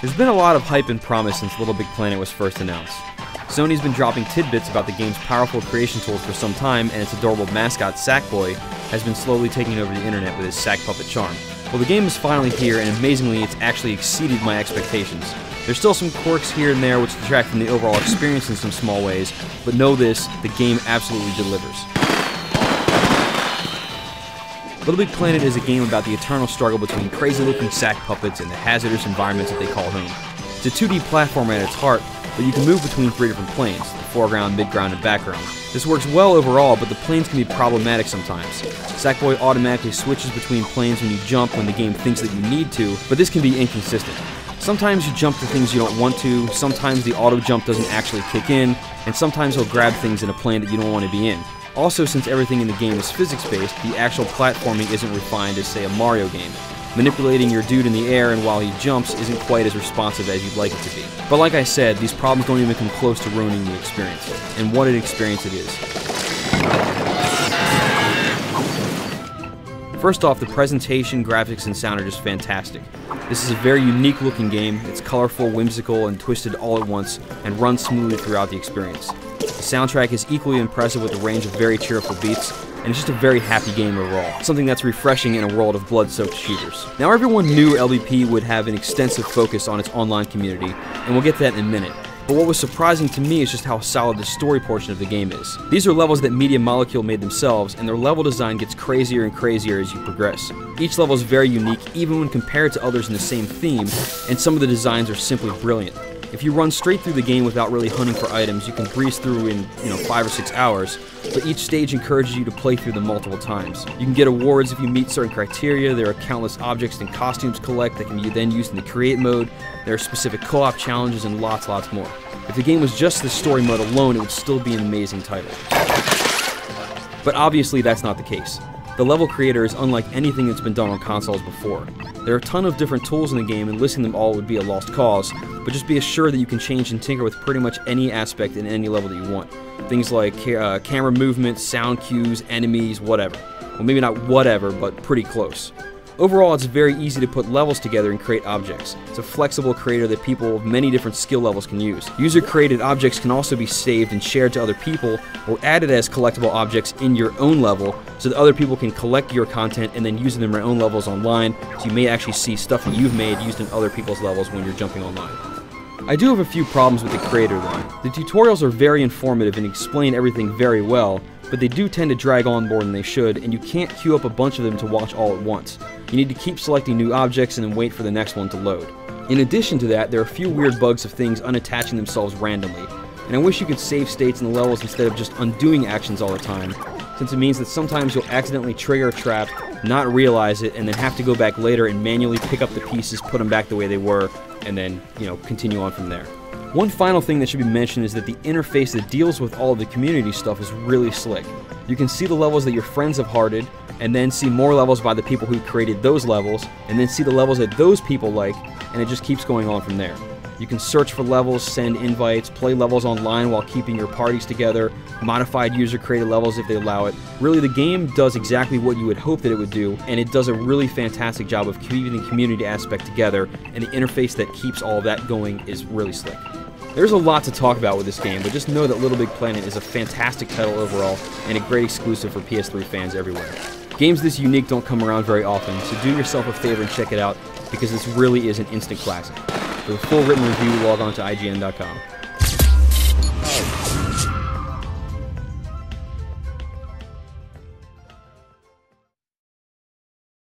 There's been a lot of hype and promise since LittleBigPlanet was first announced. Sony's been dropping tidbits about the game's powerful creation tools for some time, and its adorable mascot, Sackboy, has been slowly taking over the internet with his sack puppet charm. Well, the game is finally here, and amazingly, it's actually exceeded my expectations. There's still some quirks here and there which detract from the overall experience in some small ways, but know this, the game absolutely delivers. LittleBigPlanet is a game about the eternal struggle between crazy-looking sack puppets and the hazardous environments that they call home. It's a 2D platformer at its heart, but you can move between 3 different planes, the foreground, midground, and background. This works well overall, but the planes can be problematic sometimes. Sackboy automatically switches between planes when you jump when the game thinks that you need to, but this can be inconsistent. Sometimes you jump to things you don't want to, sometimes the auto jump doesn't actually kick in, and sometimes he'll grab things in a plane that you don't want to be in. Also, since everything in the game is physics-based, the actual platforming isn't refined as, say, a Mario game. Manipulating your dude in the air and while he jumps isn't quite as responsive as you'd like it to be. But like I said, these problems don't even come close to ruining the experience. And what an experience it is. First off, the presentation, graphics, and sound are just fantastic. This is a very unique looking game. It's colorful, whimsical, and twisted all at once, and runs smoothly throughout the experience. The soundtrack is equally impressive with a range of very cheerful beats, and it's just a very happy game overall, something that's refreshing in a world of blood-soaked shooters. Now, everyone knew LBP would have an extensive focus on its online community, and we'll get to that in a minute. But what was surprising to me is just how solid the story portion of the game is. These are levels that Media Molecule made themselves, and their level design gets crazier and crazier as you progress. Each level is very unique, even when compared to others in the same theme, and some of the designs are simply brilliant. If you run straight through the game without really hunting for items, you can breeze through in, 5 or 6 hours, but each stage encourages you to play through them multiple times. You can get awards if you meet certain criteria, there are countless objects and costumes to collect that can be then used in the create mode, there are specific co-op challenges, and lots more. If the game was just the story mode alone, it would still be an amazing title. But obviously that's not the case. The level creator is unlike anything that's been done on consoles before. There are a ton of different tools in the game, and listing them all would be a lost cause, but just be assured that you can change and tinker with pretty much any aspect in any level that you want. Things like camera movement, sound cues, enemies, whatever. Well, maybe not whatever, but pretty close. Overall, it's very easy to put levels together and create objects. It's a flexible creator that people of many different skill levels can use. User-created objects can also be saved and shared to other people, or added as collectible objects in your own level, so that other people can collect your content and then use it in their own levels online, so you may actually see stuff that you've made used in other people's levels when you're jumping online. I do have a few problems with the creator though. The tutorials are very informative and explain everything very well, but they do tend to drag on more than they should, and you can't queue up a bunch of them to watch all at once. You need to keep selecting new objects and then wait for the next one to load. In addition to that, there are a few weird bugs of things unattaching themselves randomly, and I wish you could save states in the levels instead of just undoing actions all the time, since it means that sometimes you'll accidentally trigger a trap, not realize it, and then have to go back later and manually pick up the pieces, put them back the way they were, and then, continue on from there. One final thing that should be mentioned is that the interface that deals with all of the community stuff is really slick. You can see the levels that your friends have hearted, and then see more levels by the people who created those levels, and then see the levels that those people like, and it just keeps going on from there. You can search for levels, send invites, play levels online while keeping your parties together, modified user-created levels if they allow it. Really, the game does exactly what you would hope that it would do, and it does a really fantastic job of keeping the community aspect together, and the interface that keeps all of that going is really slick. There's a lot to talk about with this game, but just know that LittleBigPlanet is a fantastic title overall, and a great exclusive for PS3 fans everywhere. Games this unique don't come around very often, so do yourself a favor and check it out, because this really is an instant classic. For the full written review, log on to IGN.com.